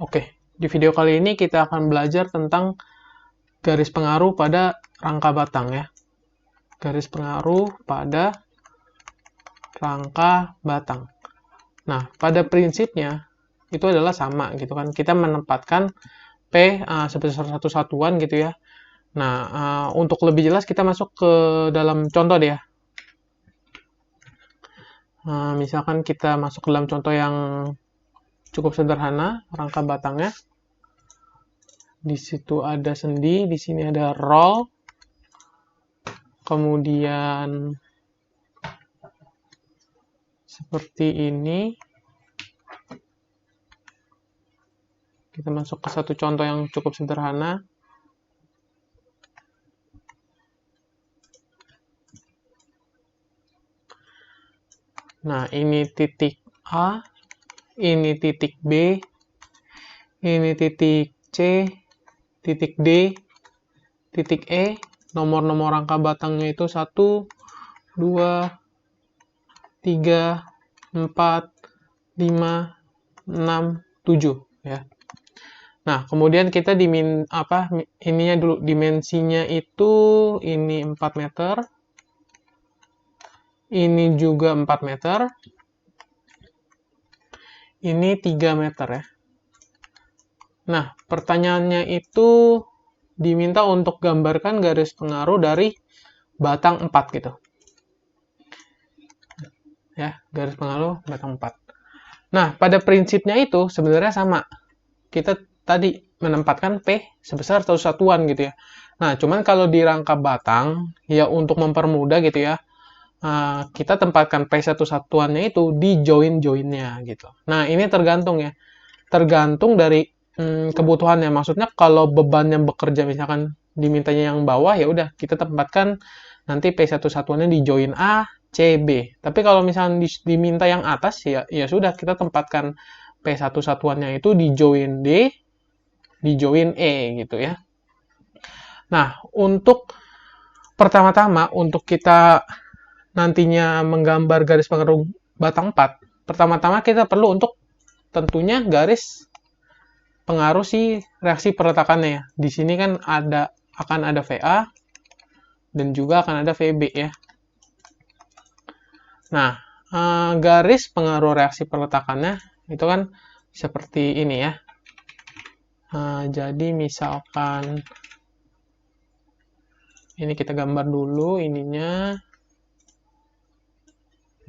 Oke, di video kali ini kita akan belajar tentang garis pengaruh pada rangka batang ya. Garis pengaruh pada rangka batang. Nah, pada prinsipnya itu adalah sama gitu kan. Kita menempatkan P sebesar satu satuan gitu ya. Nah, untuk lebih jelas kita masuk ke dalam contoh deh ya. Misalkan kita masuk ke dalam contoh yang cukup sederhana, rangka batangnya. Di situ ada sendi, di sini ada roll, kemudian seperti ini. Kita masuk ke satu contoh yang cukup sederhana. Nah, ini titik A, ini titik B, ini titik C, titik D, titik E. Nomor-nomor rangka batangnya itu 1, 2, 3, 4, 5, 6, 7 ya. Nah, kemudian kita ininya dulu, dimensinya itu ini 4 meter. Ini juga 4 meter. Ini 3 meter ya. Nah, pertanyaannya itu diminta untuk gambarkan garis pengaruh dari batang 4 gitu. Ya, garis pengaruh batang 4. Nah, pada prinsipnya itu sebenarnya sama. Kita tadi menempatkan P sebesar satu satuan gitu ya. Nah, cuman kalau di rangka batang, ya untuk mempermudah gitu ya, kita tempatkan P satu satuannya itu di join-joinnya gitu. Nah, ini tergantung ya. Tergantung dari kebutuhannya. Maksudnya kalau bebannya bekerja misalkan dimintanya yang bawah, ya udah kita tempatkan nanti P satu satuannya di join A, C, B. Tapi kalau misalnya diminta yang atas, ya sudah kita tempatkan P satu satuannya itu di join D, di join E gitu ya. Nah, untuk pertama-tama untuk kita nantinya menggambar garis pengaruh batang 4, pertama-tama kita perlu untuk tentunya garis pengaruh si reaksi perletakannya ya. Di sini kan akan ada VA dan juga akan ada VB ya. Nah, garis pengaruh reaksi perletakannya itu kan seperti ini ya. Jadi misalkan ini kita gambar dulu ininya.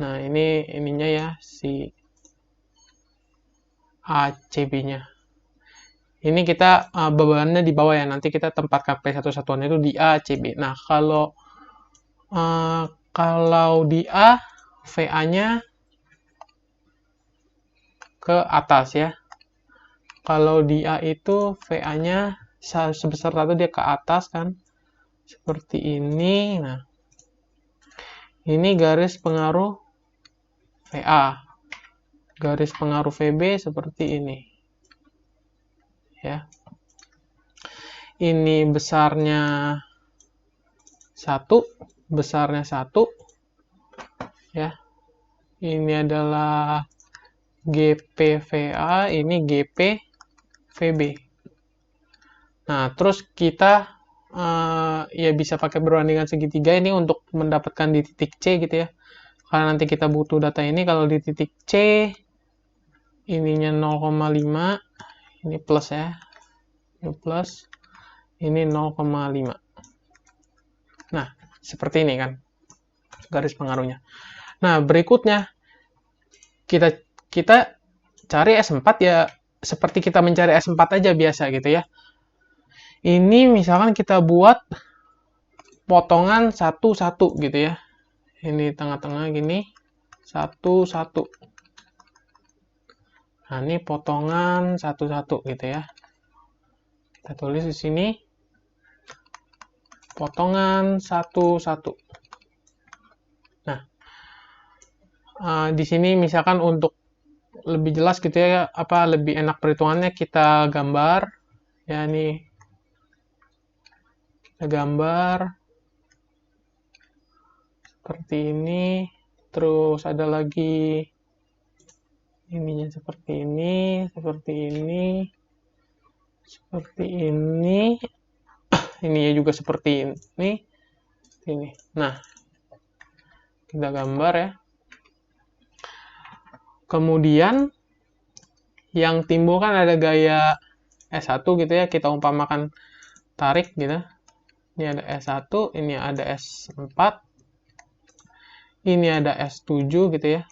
Nah, ininya ya si ACB-nya. Ini kita bebannya di bawah ya. Nanti kita tempatkan P satu satuannya itu di ACB. Nah, kalau di A VA-nya ke atas ya. Kalau di A itu VA-nya sebesar 1 dia ke atas kan. Seperti ini. Nah, ini garis pengaruh VA. Garis pengaruh VB seperti ini. Ya. Ini besarnya 1, besarnya 1. Ya. Ini adalah GPVA, ini GPVB. Nah, terus kita ya bisa pakai perbandingan segitiga ini untuk mendapatkan di titik C gitu ya. Karena nanti kita butuh data ini, kalau di titik C ininya 0,5, ini plus ya. Ini plus, ini 0,5. Nah, seperti ini kan garis pengaruhnya. Nah, berikutnya kita cari S4 ya seperti kita mencari S4 aja biasa gitu ya. Ini misalkan kita buat potongan 1-1 gitu ya. Ini tengah-tengah gini, 1-1. Nah, ini potongan 1-1 gitu ya. Kita tulis di sini potongan 1-1. Nah, di sini misalkan untuk lebih jelas gitu ya, lebih enak perhitungannya kita gambar ya, ini kita gambar seperti ini, terus ada lagi ininya seperti ini, seperti ini. seperti ini. Ini juga seperti ini. Nah, kita gambar ya. Kemudian yang timbul kan ada gaya S1 gitu ya, kita umpamakan tarik gitu. Ini ada S1, ini ada S4, ini ada S7 gitu ya.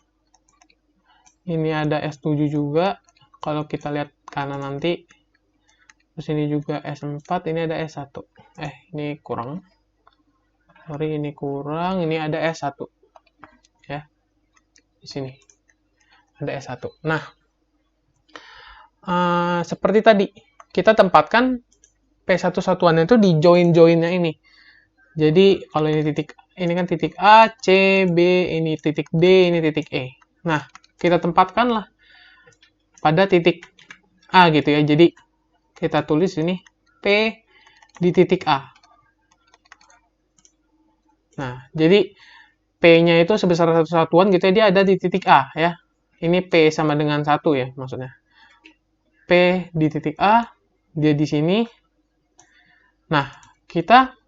Ini ada S7 juga. Kalau kita lihat kanan nanti, terus ini juga S4, ini ada S1. Ini kurang. Sorry, ini kurang. Ini ada S1. Ya. Di sini. Ada S1. Nah, seperti tadi, kita tempatkan P1 satuannya itu di join-joinnya ini. Jadi, kalau ini kan titik A, C, B, ini titik D, ini titik E. Nah, kita tempatkanlah pada titik A gitu ya. Jadi, kita tulis ini P di titik A. Nah, jadi P-nya itu sebesar satu satuan gitu ya, dia ada di titik A ya. Ini P sama dengan 1 ya maksudnya. P di titik A, dia di sini. Nah, kita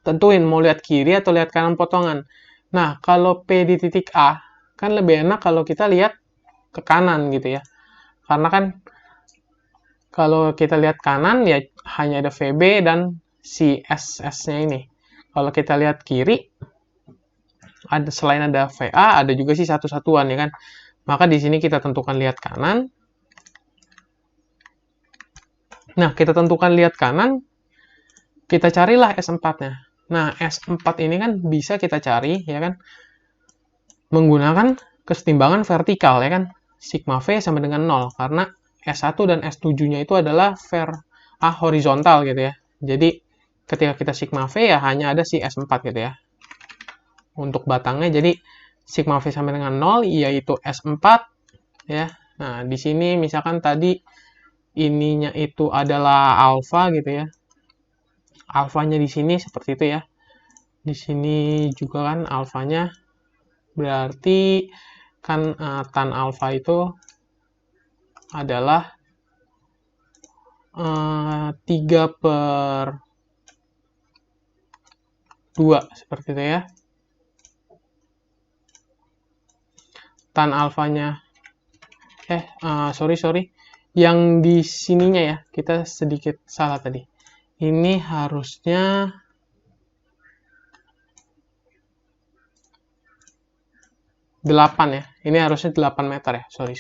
tentuin mau lihat kiri atau lihat kanan potongan. Nah, kalau P di titik A, kan lebih enak kalau kita lihat ke kanan gitu ya. Karena kan kalau kita lihat kanan ya hanya ada VB dan si SS-nya ini. Kalau kita lihat kiri, selain ada VA, ada juga sih satu satuan ya kan. Maka di sini kita tentukan lihat kanan. Nah, kita tentukan lihat kanan, kita carilah S4-nya. Nah, S4 ini kan bisa kita cari ya kan menggunakan kesetimbangan vertikal ya kan. Sigma V sama dengan 0 karena S1 dan S7-nya itu adalah horizontal gitu ya. Jadi ketika kita sigma V ya hanya ada si S4 gitu ya. Untuk batangnya jadi sigma V sama dengan 0 yaitu S4 ya. Nah, di sini misalkan tadi ininya itu adalah alfa gitu ya. Alfanya di sini seperti itu ya. Di sini juga kan alfanya berarti kan tan alfa itu adalah 3/2 seperti itu ya. Tan alfanya sorry yang di sininya ya kita sedikit salah tadi. Ini harusnya delapan ya. Ini harusnya 8 meter ya. Sorry.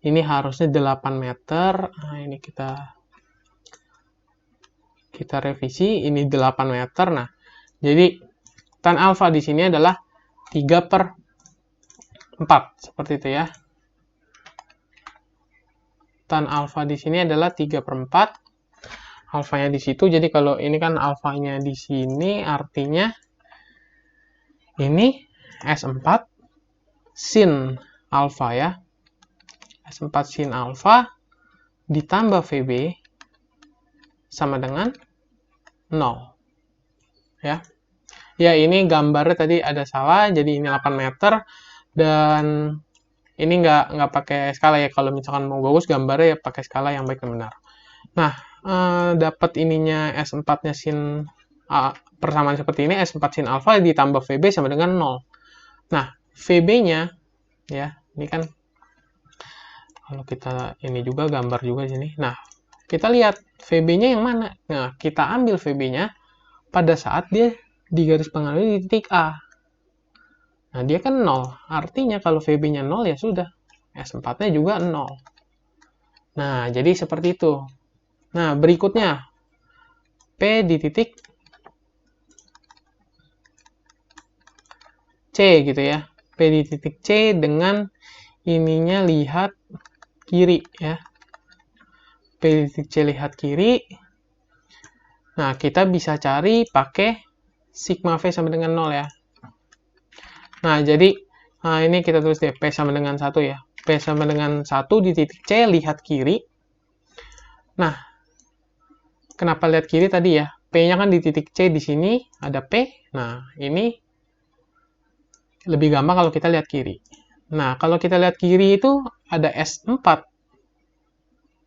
Ini harusnya 8 meter. Nah, ini kita revisi. Ini 8 meter. Nah, jadi tan alfa di sini adalah 3/4. Seperti itu ya. Tan alfa di sini adalah 3/4. Alfanya di situ. Jadi kalau ini kan alfanya di sini artinya ini S4 sin alfa ya. S4 sin alfa ditambah VB sama dengan 0. Ya. Ya, ini gambarnya tadi ada salah, jadi ini 8 meter dan ini nggak pakai skala ya. Kalau misalkan mau bagus gambarnya ya pakai skala yang baik dan benar. Nah, dapat ininya S4-nya sin persamaan seperti ini, S4 sin alfa ditambah VB sama dengan 0. Nah, VB-nya ya, ini kan kalau kita ini juga gambar juga sini. Nah, kita lihat VB-nya yang mana. Nah, kita ambil VB-nya pada saat dia di garis penghalau di titik A. Nah, dia kan 0. Artinya kalau VB-nya 0 ya sudah. S4-nya juga 0. Nah, jadi seperti itu. Nah, berikutnya P di titik C gitu ya. P di titik C dengan ininya lihat kiri ya. P di titik C lihat kiri. Nah, kita bisa cari pakai sigma V sama dengan 0 ya. Nah, jadi ini kita tulis deh P sama dengan 1 ya. P sama dengan 1 di titik C lihat kiri. Nah, kenapa lihat kiri tadi ya? P-nya kan di titik C di sini ada P. Nah, ini lebih gampang kalau kita lihat kiri. Nah, kalau kita lihat kiri itu ada S4.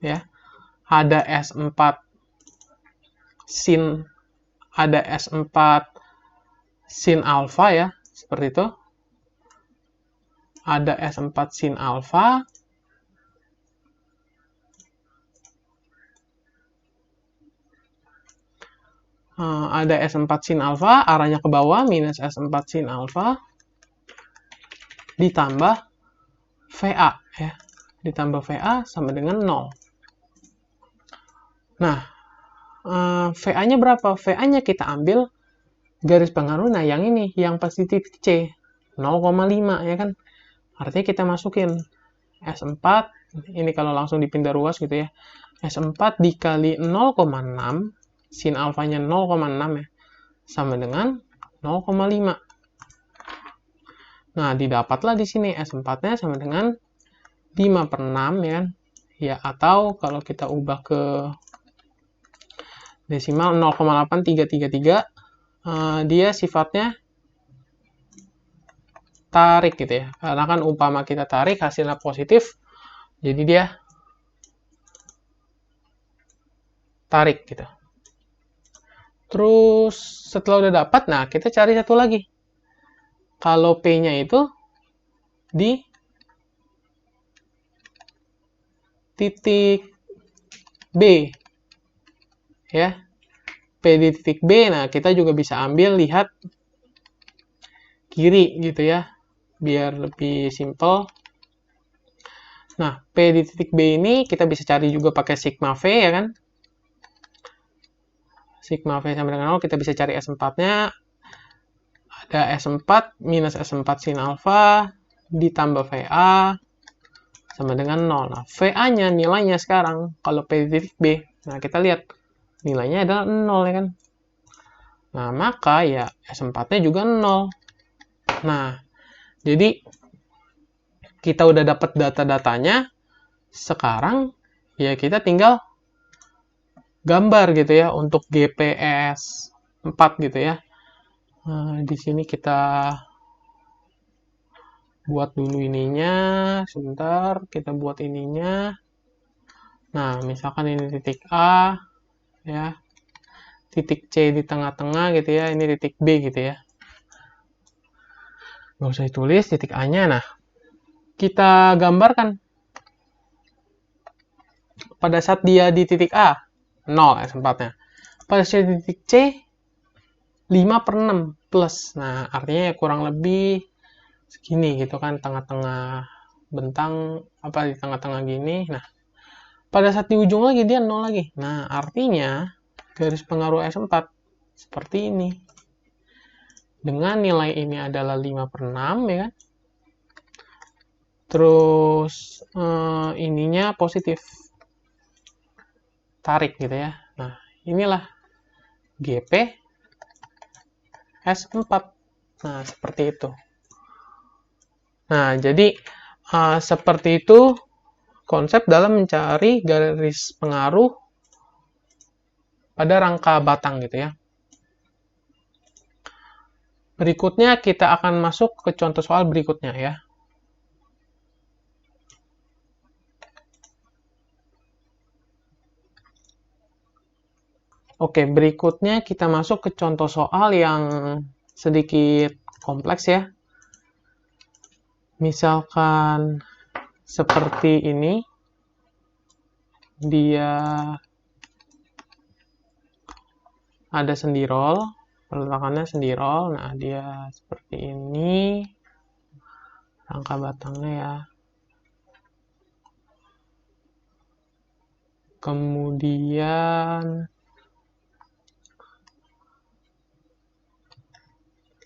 Ya. ada S4 sin alfa ya, seperti itu. Ada S4 sin alfa. Ada S4 sin alfa, arahnya ke bawah, minus S4 sin alfa, ditambah VA, ya. Ditambah VA sama dengan 0. Nah, VA-nya berapa? VA-nya kita ambil garis pengaruh, nah yang ini, yang pasti titik C, 0,5, ya kan? Artinya kita masukin S4, ini kalau langsung dipindah ruas gitu ya, S4 dikali 0,6, sin alfanya 0,6 ya, sama dengan 0,5. Nah, didapatlah di sini S4-nya sama dengan 5/6 ya kan? Ya, atau kalau kita ubah ke desimal 0,8333, dia sifatnya tarik gitu ya. Karena kan umpama kita tarik hasilnya positif, jadi dia tarik gitu. Terus setelah udah dapat, nah kita cari satu lagi. Kalau P-nya itu di titik B, ya. P di titik B, nah kita juga bisa ambil, lihat kiri gitu ya, biar lebih simple. Nah, P di titik B ini kita bisa cari juga pakai sigma V ya kan. Sigma V sama dengan 0, kita bisa cari S4-nya. Ada S4 minus S4 sin alfa ditambah VA sama dengan 0. Nah, VA-nya nilainya sekarang, kalau P di titik B, nah kita lihat nilainya adalah 0 ya kan. Nah, maka ya S4-nya juga 0. Nah, jadi kita udah dapat data-datanya. Sekarang ya kita tinggal gambar gitu ya untuk GPS 4 gitu ya. Nah, di sini kita buat dulu ininya. Sebentar, kita buat ininya. Nah, misalkan ini titik A ya. Titik C di tengah-tengah gitu ya. Ini titik B gitu ya. Nggak usah ditulis titik A-nya. Nah, kita gambarkan pada saat dia di titik A 0 S4-nya. Pada saat di titik C 5/6 plus. Nah, artinya ya kurang lebih segini gitu kan, tengah-tengah bentang, apa di tengah-tengah gini. Nah, pada saat di ujung lagi dia 0 lagi. Nah, artinya garis pengaruh S4 seperti ini. Dengan nilai ini adalah 5/6 ya kan. Terus ininya positif. Tarik gitu ya. Nah, inilah GP S4. Nah, seperti itu. Nah, jadi seperti itu konsep dalam mencari garis pengaruh pada rangka batang gitu ya. Berikutnya kita akan masuk ke contoh soal berikutnya ya. Oke, berikutnya kita masuk ke contoh soal yang sedikit kompleks ya. Misalkan seperti ini. Dia ada sendirol, peletakannya sendirol. Nah, dia seperti ini. Rangka batangnya ya. Kemudian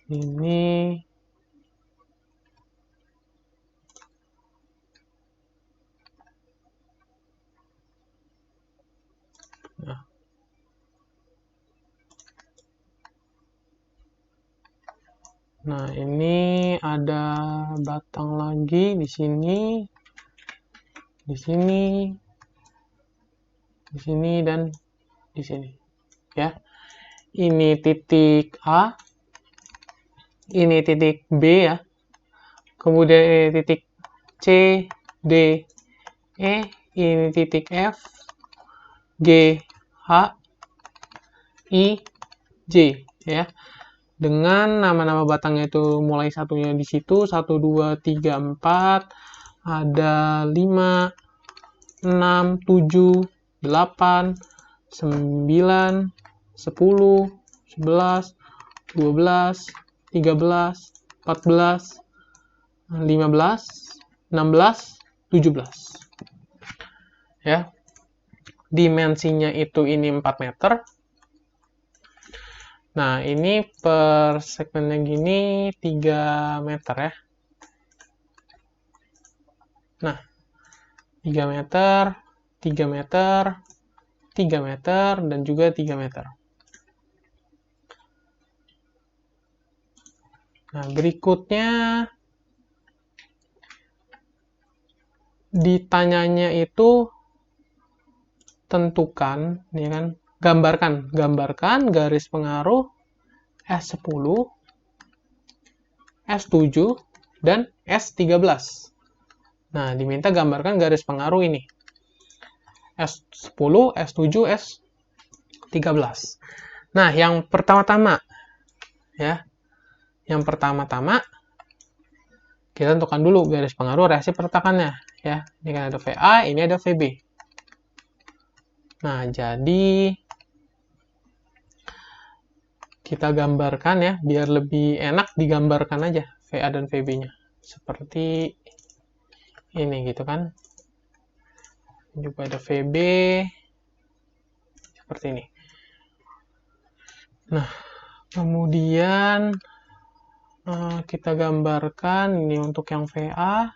ini nah, ini ada batang lagi di sini, di sini, di sini, dan di sini. Ya, ini titik A, ini titik B ya, kemudian ini titik C, D, E, ini titik F, G, H, I, J, ya. Dengan nama-nama batangnya itu mulai satunya di situ, 1, 2, 3, 4, ada 5, 6, 7, 8, 9, 10, 11, 12, 13, 14, 15, 16, 17. Ya. Dimensinya itu ini 4 meter. Nah, ini per segmennya gini 3 meter ya. Nah, 3 meter, 3 meter, 3 meter, dan juga 3 meter. Nah, berikutnya ditanyanya itu tentukan, ya kan, gambarkan garis pengaruh S10, S7, dan S13. Nah, diminta gambarkan garis pengaruh ini. S10, S7, S13. Nah, yang pertama-tama ya. Yang pertama-tama kita tentukan dulu garis pengaruh reaksi pertekatannya ya. Ini kan ada VA, ini ada VB. Nah, jadi kita gambarkan ya, biar lebih enak digambarkan aja VA dan VB-nya. Seperti ini gitu kan. Juga ada VB seperti ini. Nah, kemudian kita gambarkan ini untuk yang VA.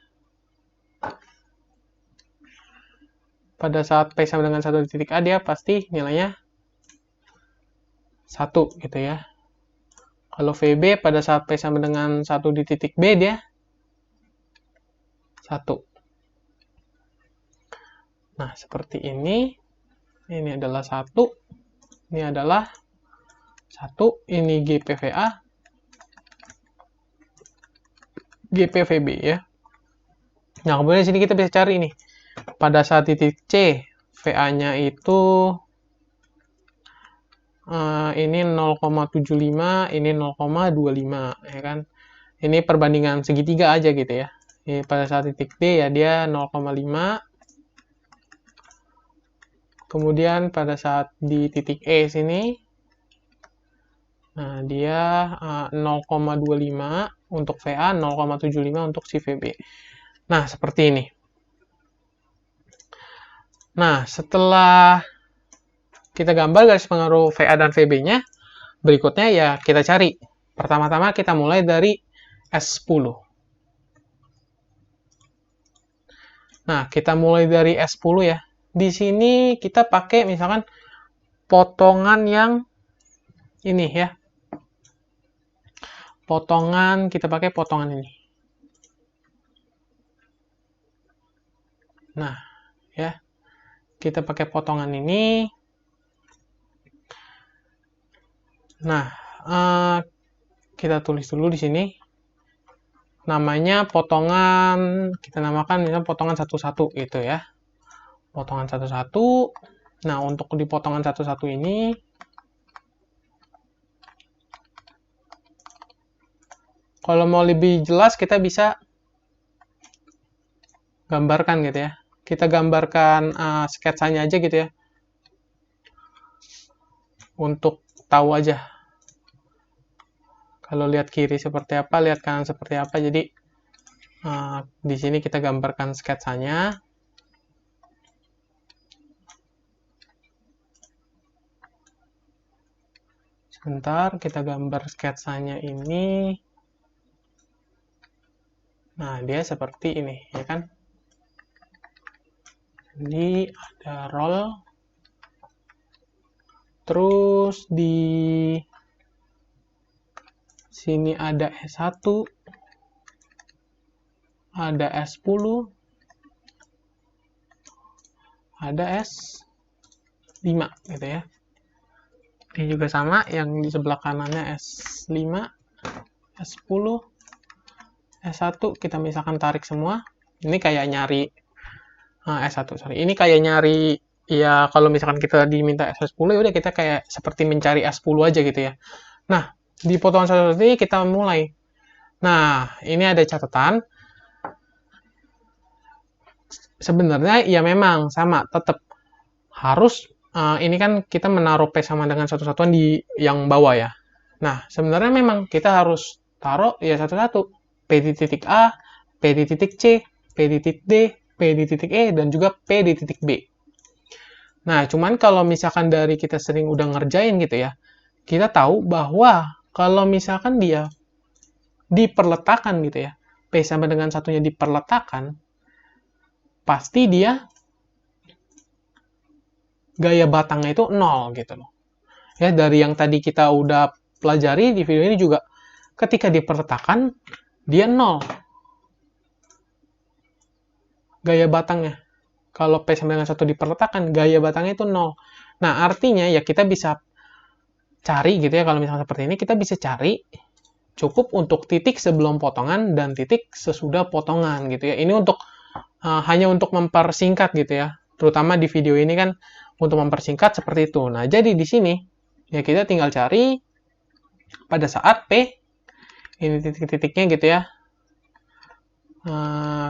Pada saat P sama dengan 1 di titik A, dia pasti nilainya 1 gitu ya. Kalau VB pada saat P sama dengan 1 di titik B, dia 1. Nah, seperti ini. Ini adalah 1. Ini adalah 1. Ini GPVA. GPVB ya. Nah, kemudian di sini kita bisa cari nih. Pada saat titik C, VA-nya itu ini 0,75, ini 0,25 ya kan. Ini perbandingan segitiga aja gitu ya. Ini pada saat titik D ya dia 0,5. Kemudian pada saat di titik E sini, nah dia 0,25 untuk VA, 0,75 untuk si VB. Nah, seperti ini. Nah, setelah kita gambar garis pengaruh VA dan VB-nya, berikutnya ya kita cari. Pertama-tama kita mulai dari S10. Nah, kita mulai dari S10 ya. Di sini kita pakai misalkan potongan yang ini ya. Kita pakai potongan ini. Nah, ya. Kita pakai potongan ini. Nah, kita tulis dulu di sini. Namanya potongan, kita namakan misalnya potongan 1-1 gitu ya. Potongan 1-1. Nah, untuk di potongan 1-1 ini, kalau mau lebih jelas kita bisa gambarkan gitu ya. Kita gambarkan sketsanya aja gitu ya. Untuk tahu aja. Kalau lihat kiri seperti apa, lihat kanan seperti apa. Jadi di sini kita gambarkan sketsanya. Sebentar, kita gambar sketsanya ini. Nah, dia seperti ini, ya kan? Jadi ada roll. Terus di sini ada S1, ada S10, ada S5 gitu ya. Ini juga sama, yang di sebelah kanannya S5, S10, S1 kita misalkan tarik semua. Ini kayak nyari S1, sorry. Ini kayak nyari ya kalau misalkan kita diminta S10, ya udah kita kayak seperti mencari S10 aja gitu ya. Nah, di potongan satu ini kita mulai. Nah, ini ada catatan. Sebenarnya ya memang sama, tetap harus ini kan kita menaruh P sama dengan satu satuan di yang bawah ya. Nah, sebenarnya memang kita harus taruh ya satu-satu. P di titik A, P di titik C, P di titik D, P di titik E, dan juga P di titik B. Nah, cuman kalau misalkan dari kita sering udah ngerjain gitu ya, kita tahu bahwa kalau misalkan dia diperletakkan gitu ya, P sama dengan satunya diperletakkan, pasti dia gaya batangnya itu 0 gitu loh. Ya, dari yang tadi kita udah pelajari di video ini juga, ketika diperletakkan, dia 0. Gaya batangnya. Kalau P sama dengan 1 diperletakkan, gaya batangnya itu 0. Nah, artinya ya kita bisa cari gitu ya, kalau misalnya seperti ini, kita bisa cari cukup untuk titik sebelum potongan dan titik sesudah potongan gitu ya. Ini untuk hanya untuk mempersingkat gitu ya. Terutama di video ini kan untuk mempersingkat seperti itu. Nah, jadi di sini ya kita tinggal cari pada saat P, ini titik-titiknya gitu ya.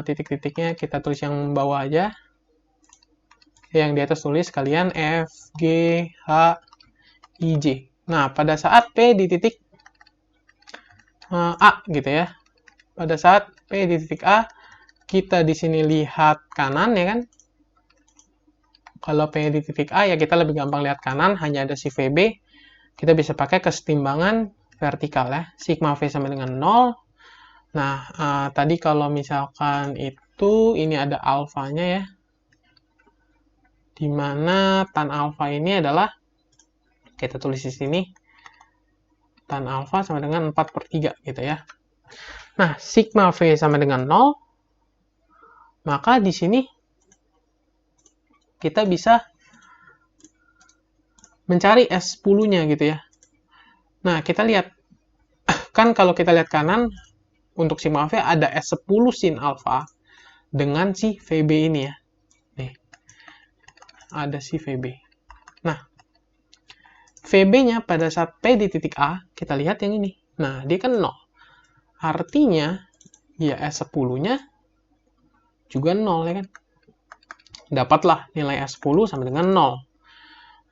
Titik-titiknya kita tulis yang bawah aja. Yang di atas tulis kalian F, G, H, I, J. Nah, pada saat P di titik A gitu ya. Pada saat P di titik A, kita di sini lihat kanan ya kan. Kalau P di titik A ya kita lebih gampang lihat kanan, hanya ada si VB. Kita bisa pakai kesetimbangan vertikal ya. Sigma V sama dengan 0. Nah, tadi kalau misalkan itu ini ada alfanya ya. Dimana tan alfa ini adalah, kita tulis di sini, tan alfa sama dengan 4/3 gitu ya. Nah, sigma V sama dengan 0, maka di sini kita bisa mencari S10-nya gitu ya. Nah, kita lihat, kan kalau kita lihat kanan, untuk sigma V ada S10 sin alfa dengan si VB ini ya. Nih, ada si VB. Nah, VB-nya pada saat P di titik A, kita lihat yang ini. Nah, dia kan 0. Artinya, ya S10-nya juga 0 ya kan. Dapatlah nilai S10 sama dengan 0.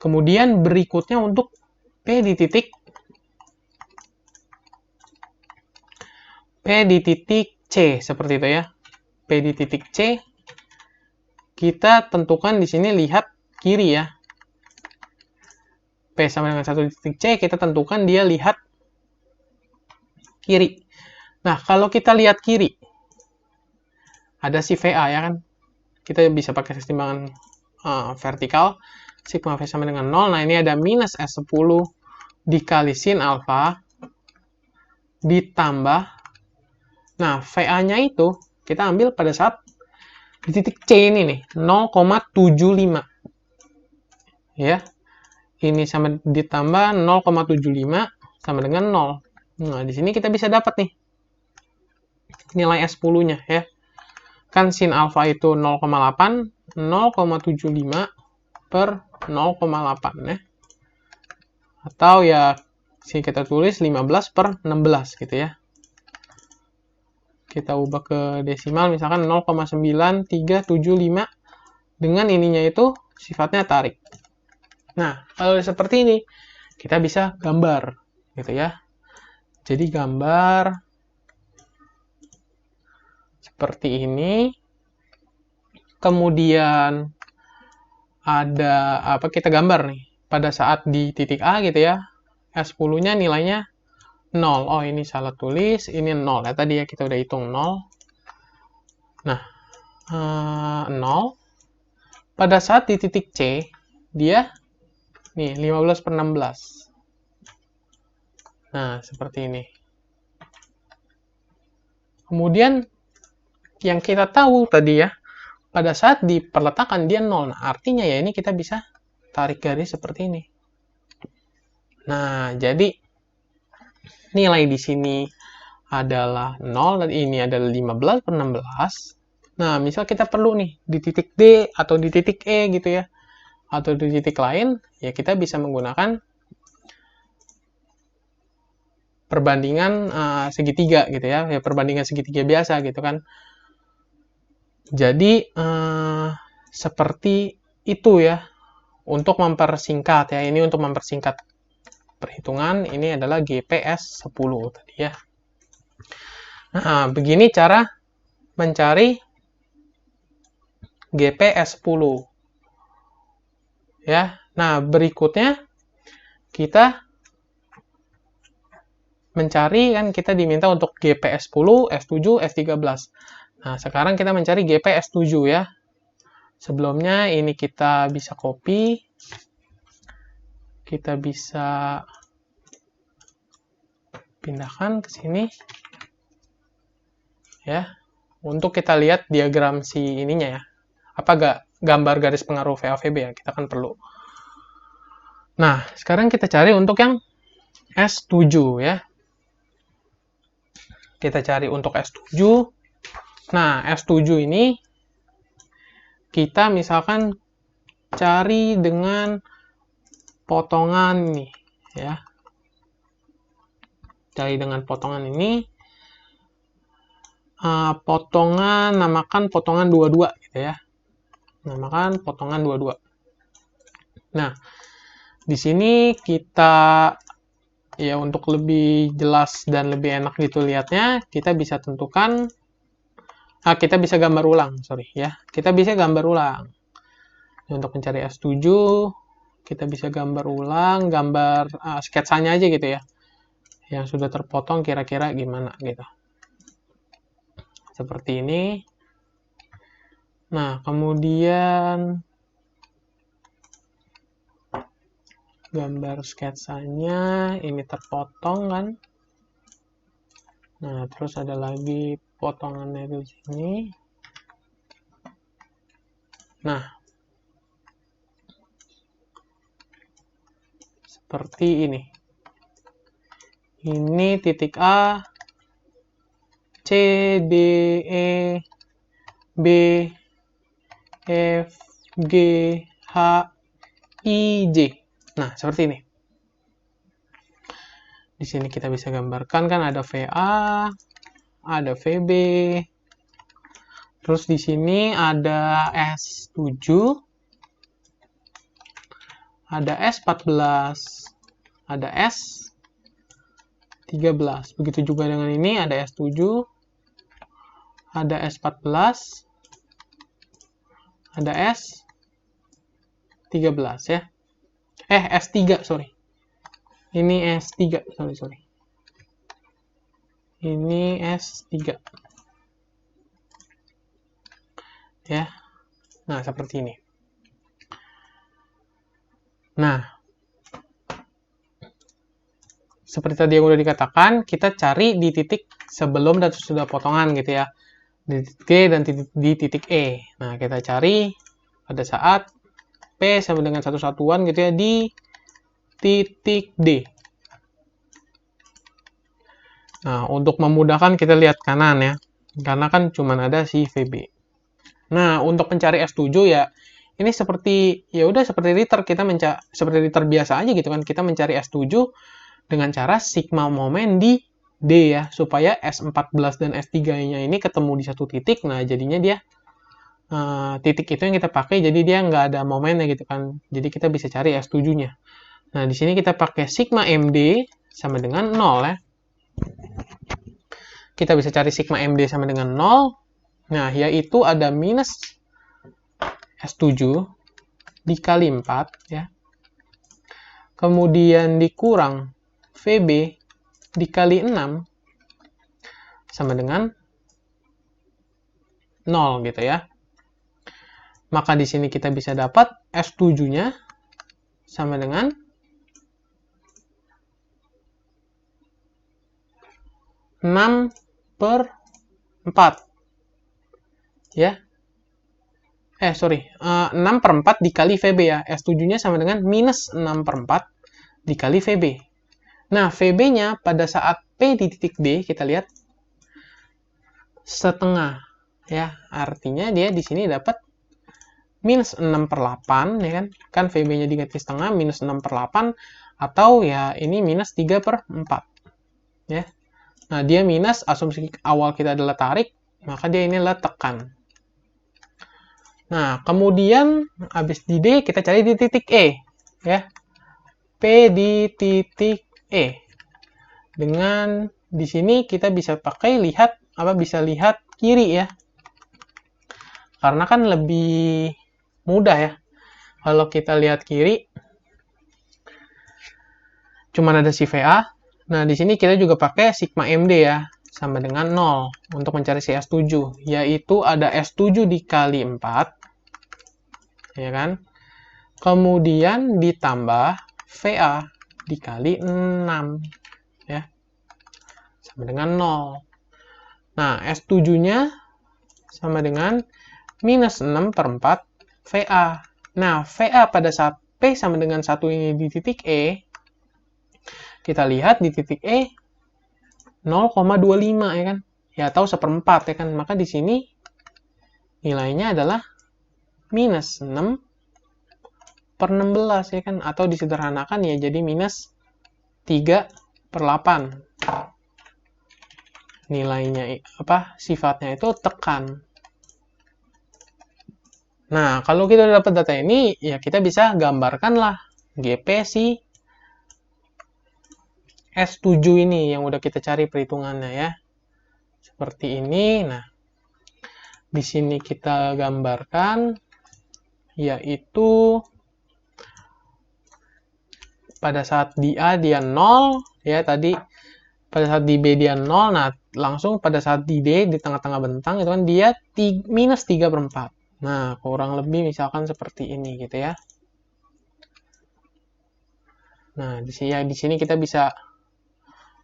Kemudian berikutnya untuk P di titik C, seperti itu ya. P di titik C, kita tentukan di sini lihat kiri ya. P sama dengan 1 titik C, kita tentukan dia lihat kiri. Nah, kalau kita lihat kiri, ada si VA ya kan. Kita bisa pakai kesetimbangan vertikal. Sigma V sama dengan 0. Nah, ini ada minus S10 dikali sin alfa ditambah. Nah, VA-nya itu kita ambil pada saat di titik C ini nih, 0,75. Ya. Ini sama ditambah 0,75 sama dengan 0. Nah, di sini kita bisa dapat nih nilai S10-nya ya. Kan sin alfa itu 0,8, 0,75 per 0,8 ya. Atau ya sini kita tulis 15 per 16 gitu ya. Kita ubah ke desimal misalkan 0,9375 dengan ininya itu sifatnya tarik. Nah, kalau seperti ini kita bisa gambar gitu ya. Jadi gambar seperti ini. Kemudian ada apa, kita gambar nih pada saat di titik A gitu ya. S10-nya nilainya 0. Oh, ini salah tulis. Ini 0 ya. Tadi ya kita udah hitung 0. Nah, 0. Pada saat di titik C, dia nih 15 per 16. Nah, seperti ini. Kemudian, yang kita tahu tadi ya, pada saat diperletakkan dia 0. Nah, artinya ya ini kita bisa tarik garis seperti ini. Nah, jadi nilai di sini adalah 0 dan ini adalah 15 per 16. Nah, misal kita perlu nih di titik D atau di titik E gitu ya. atau di titik lain, ya kita bisa menggunakan perbandingan segitiga gitu ya, perbandingan segitiga biasa gitu kan. Jadi seperti itu ya untuk mempersingkat ya. Ini untuk mempersingkat perhitungan, ini adalah GPS 10 tadi ya. Nah, begini cara mencari GPS 10 ya. Nah, berikutnya kita mencari, kan kita diminta untuk GPS 10, S7, S13. Nah, sekarang kita mencari GPS 7 ya. Sebelumnya ini kita bisa copy. Kita bisa pindahkan ke sini. Ya. Untuk kita lihat diagram si ininya ya. Apa gambar garis pengaruh VA/VB ya, kita kan perlu. Nah, sekarang kita cari untuk yang S7 ya. Kita cari untuk S7. Nah, S7 ini kita misalkan cari dengan potongan nih ya. Cari dengan potongan ini. Potongan, namakan potongan 22 gitu ya. Namakan potongan 22. Nah, di sini kita ya untuk lebih jelas dan lebih enak gitu lihatnya, kita bisa tentukan, kita bisa gambar ulang, sorry ya. Kita bisa gambar ulang. Untuk mencari S7, kita bisa gambar ulang, gambar sketsanya aja gitu ya. Yang sudah terpotong kira-kira gimana gitu. Seperti ini. Nah, kemudian gambar sketsanya ini terpotong kan. Nah, terus ada lagi potongannya di sini. Nah, seperti ini. Ini titik A, C, D, E, B, F, G, H, I, J. Nah, seperti ini. Di sini kita bisa gambarkan kan ada VA, ada VB. Terus di sini ada S7, ada S14, ada S13. Begitu juga dengan ini ada S7, ada S14, ada S13 ya. S3, sorry. Ini S3, sorry. Ini S3. Ya. Nah, seperti ini. Nah, seperti tadi yang udah dikatakan, kita cari di titik sebelum dan sesudah potongan gitu ya. Di titik G dan di titik E. Nah, kita cari pada saat P sama dengan 1 satuan gitu ya di titik D. Nah, untuk memudahkan kita lihat kanan ya. Karena kan cuma ada si VB. Nah, untuk mencari S7 ya ini seperti ya udah seperti liter, kita mencari seperti liter biasa aja gitu kan. Kita mencari S7 dengan cara sigma momen di D ya, supaya S14 dan S3-nya ini ketemu di satu titik. Nah, jadinya dia titik itu yang kita pakai, jadi dia nggak ada momennya gitu kan. Jadi kita bisa cari S7-nya. Nah, di sini kita pakai sigma MD sama dengan 0 ya. Kita bisa cari sigma MD sama dengan 0. Nah, yaitu ada minus S7 dikali 4 ya. Kemudian dikurang VB dikali 6 sama dengan 0 gitu ya. Maka di sini kita bisa dapat S7-nya sama dengan 6/4 ya. 6/4 dikali VB ya. S7-nya sama dengan minus 6/4 dikali VB. Nah, VB-nya pada saat P di titik D, kita lihat setengah ya. Artinya dia di sini dapat minus 6 per 8, ya kan? Kan VB-nya diganti setengah, minus 6 per 8, atau ya ini minus 3 per 4, ya. Nah, dia minus, asumsi awal kita adalah tarik, maka dia ini adalah tekan. Nah, kemudian habis di D, kita cari di titik E, ya. P di titik E. Dengan di sini kita bisa pakai bisa lihat kiri, ya. Karena kan lebih mudah, ya. Kalau kita lihat kiri, cuman ada si VA. Nah, di sini kita juga pakai sigma MD, ya, sama dengan 0 untuk mencari si S7, yaitu ada S7 dikali 4, ya kan? Kemudian ditambah VA dikali 6, ya, sama dengan 0. Nah, S7-nya sama dengan minus 6 per 4 VA. Nah, VA pada saat P sama dengan 1 ini di titik E, kita lihat di titik E 0,25, ya kan? Ya, atau seperempat, ya kan? Maka di sini nilainya adalah minus 6 per 16, ya kan? Atau disederhanakan ya jadi minus 3 per 8. Nilainya sifatnya itu tekan. Nah, kalau kita dapat data ini, ya kita bisa gambarkanlah GP si S7 ini yang udah kita cari perhitungannya, ya. Seperti ini. Nah, di sini kita gambarkan yaitu pada saat di A dia 0, ya tadi pada saat di B dia 0, nah langsung pada saat di D di tengah-tengah bentang itu kan dia minus 3 per 4. Nah, kurang lebih misalkan seperti ini gitu, ya. Nah, di sini kita bisa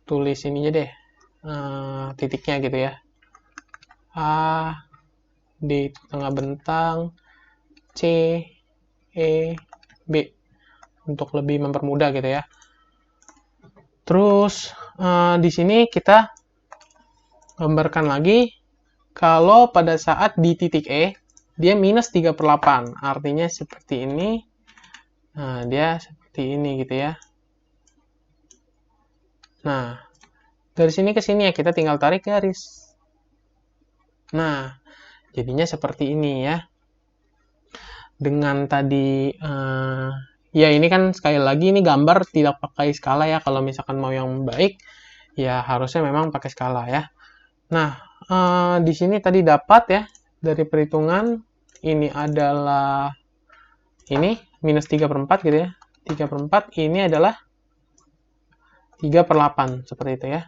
tulis ininya deh, titiknya gitu, ya. A, D tengah bentang, C, E, B. Untuk lebih mempermudah gitu, ya. Terus, di sini kita gambarkan lagi, kalau pada saat di titik E, dia minus 3 per 8. Artinya seperti ini. Nah, dia seperti ini gitu, ya. Nah, dari sini ke sini ya kita tinggal tarik garis. Nah, jadinya seperti ini, ya. Dengan tadi, ya ini kan sekali lagi ini gambar tidak pakai skala, ya. Kalau misalkan mau yang baik, ya harusnya memang pakai skala, ya. Nah, di sini tadi dapat, ya, dari perhitungan ini adalah ini minus 3 per 4 gitu, ya. 3 per 4 ini adalah 3 per 8 seperti itu, ya.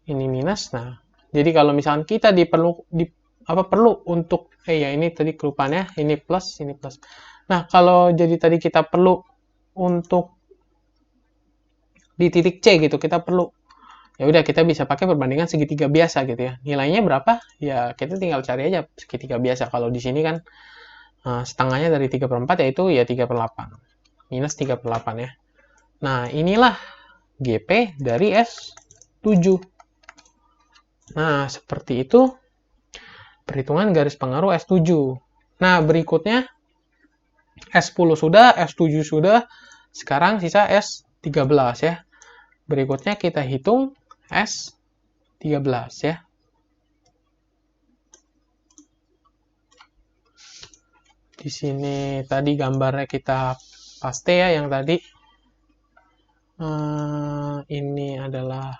Ini minus. Nah, jadi kalau misalkan kita perlu untuk ya ini tadi kelupaannya ini plus, ini plus. Nah, kalau jadi tadi kita perlu untuk di titik C gitu, kita perlu ya udah kita bisa pakai perbandingan segitiga biasa gitu, ya. Nilainya berapa? Ya kita tinggal cari aja segitiga biasa. Kalau di sini kan setengahnya dari 3 per 4 yaitu ya 3 per 8. Minus 3 per 8, ya. Nah, inilah GP dari S7. Nah, seperti itu perhitungan garis pengaruh S7. Nah, berikutnya S10 sudah, S7 sudah, sekarang sisa S13, ya. Berikutnya kita hitung S13, ya. Di sini tadi gambarnya kita paste, ya, yang tadi. Ini adalah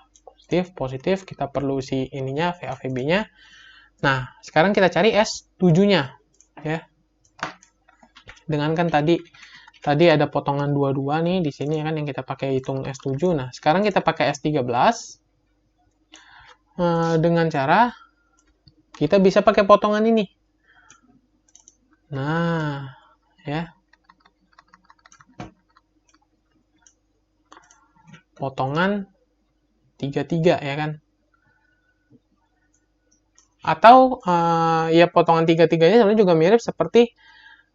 positif, kita perlu si ininya, VA-VB-nya. Nah, sekarang kita cari S7-nya, ya. Dengan kan tadi ada potongan 22 nih di sini, kan yang kita pakai hitung S7. Nah, sekarang kita pakai S13 dengan cara kita bisa pakai potongan ini. Nah, ya. Potongan 33, ya kan? Atau ya potongan 33-nya sebenarnya juga mirip seperti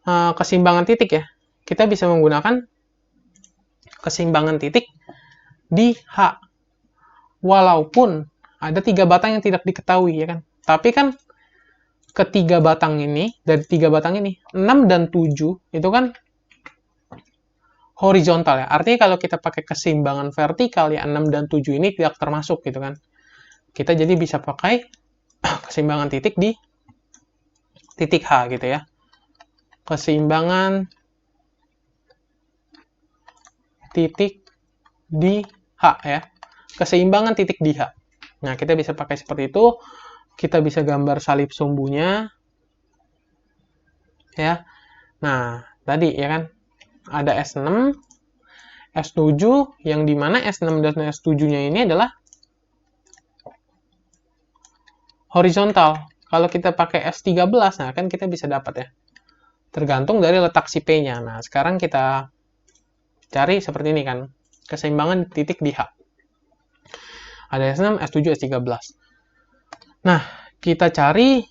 keseimbangan titik, ya. Kita bisa menggunakan keseimbangan titik di H. Walaupun ada 3 batang yang tidak diketahui, ya kan. Tapi kan ketiga batang ini, dari 3 batang ini, 6 dan 7 itu kan horizontal ya. Artinya kalau kita pakai keseimbangan vertikal ya 6 dan 7 ini tidak termasuk gitu kan. Kita jadi bisa pakai keseimbangan titik di titik H gitu ya. Keseimbangan titik di H ya. Keseimbangan titik di H. Nah, kita bisa pakai seperti itu. Kita bisa gambar salib sumbunya. Ya. Nah, tadi ya kan ada S6, S7 yang dimana S6 dan S7-nya ini adalah horizontal. Kalau kita pakai S13, nah kan kita bisa dapat ya. Tergantung dari letak si P-nya. Nah, sekarang kita cari seperti ini kan. Keseimbangan titik di H. Ada S6, S7, S13. Nah, kita cari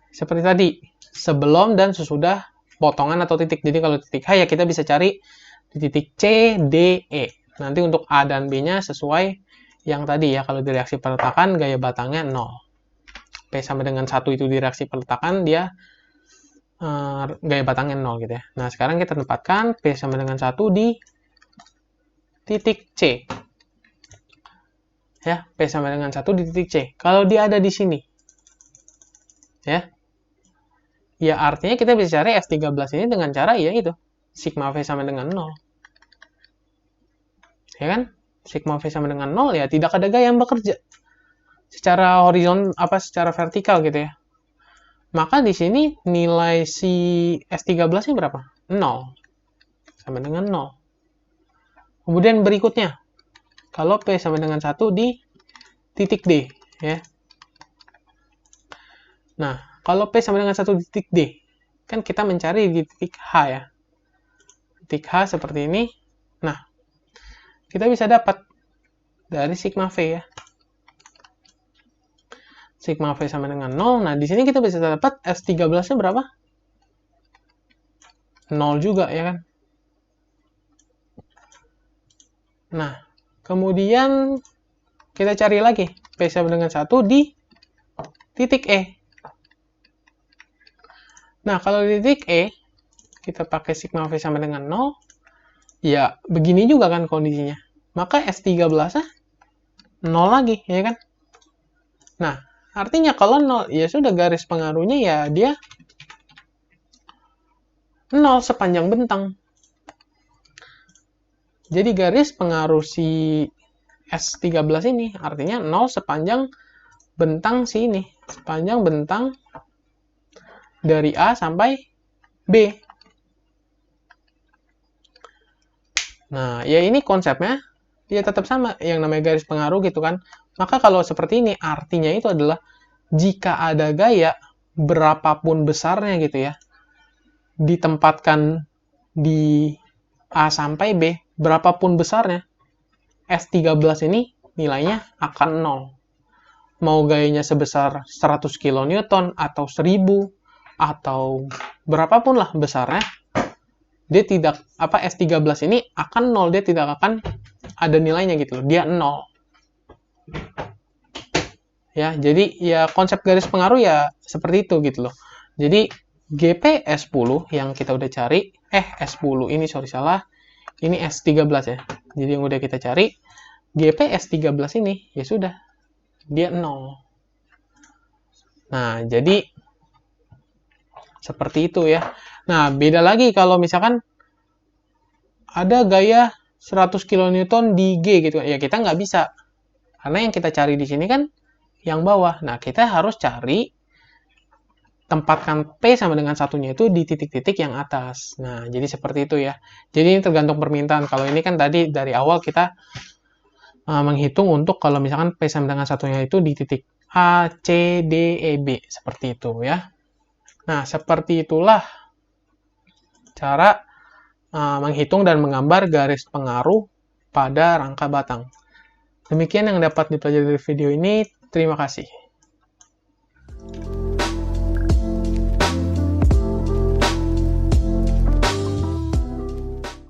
seperti tadi. Sebelum dan sesudah potongan atau titik. Jadi kalau titik H ya kita bisa cari di titik C, D, E. Nanti untuk A dan B-nya sesuai yang tadi ya. Kalau di reaksi peletakan gaya batangnya 0. P sama dengan 1 itu di reaksi peletakan dia gaya batangnya 0 gitu ya. Nah, sekarang kita tempatkan P sama dengan 1 di titik C. Ya, P sama dengan 1 di titik C. Kalau dia ada di sini. Ya artinya kita bisa cari S13 ini dengan cara ya itu. Sigma V sama dengan 0. Ya kan? Sigma V sama dengan 0 ya tidak ada gaya yang bekerja. Secara horizontal secara vertikal gitu ya. Maka di sini nilai si S13 ini berapa? 0. Sama dengan 0. Kemudian berikutnya. Kalau P sama dengan 1 di titik D. Ya. Nah, kalau P sama dengan 1 di titik D. Kan kita mencari di titik H ya. Titik H seperti ini. Nah, kita bisa dapat dari sigma V ya. Sigma V sama dengan 0. Nah, di sini kita bisa dapat S13-nya berapa? 0 juga, ya kan? Nah, kemudian kita cari lagi. P sama dengan 1 di titik E. Nah, kalau di titik E, kita pakai sigma V sama dengan 0. Ya, begini juga kan kondisinya. Maka S13-nya 0 lagi, ya kan? Nah, artinya kalau 0, ya sudah garis pengaruhnya ya dia 0 sepanjang bentang. Jadi garis pengaruh si S13 ini artinya 0 sepanjang bentang si ini. Sepanjang bentang dari A sampai B. Nah, ya ini konsepnya ya tetap sama. Yang namanya garis pengaruh gitu kan. Maka kalau seperti ini artinya itu adalah jika ada gaya berapapun besarnya gitu ya. Ditempatkan di A sampai B, berapapun besarnya, S13 ini nilainya akan 0. Mau gayanya sebesar 100 kN atau 1000 atau berapapun lah besarnya, dia tidak S13 ini akan 0, dia tidak akan ada nilainya gitu loh. Dia 0. Ya, jadi ya konsep garis pengaruh ya seperti itu gitu loh. Jadi GP S10 yang kita udah cari, S10 ini salah. Ini S13 ya. Jadi yang udah kita cari, GP S13 ini ya sudah dia 0. Nah, jadi seperti itu ya. Nah, beda lagi kalau misalkan ada gaya 100 kN di G gitu. Ya kita nggak bisa. Karena yang kita cari di sini kan yang bawah. Nah, kita harus cari tempatkan P sama dengan satunya itu di titik-titik yang atas. Nah, jadi seperti itu ya. Jadi ini tergantung permintaan. Kalau ini kan tadi dari awal kita menghitung untuk kalau misalkan P sama dengan satunya itu di titik A, C, D, E, B. Seperti itu ya. Nah, seperti itulah cara menghitung dan menggambar garis pengaruh pada rangka batang. Demikian yang dapat dipelajari dari video ini. Terima kasih.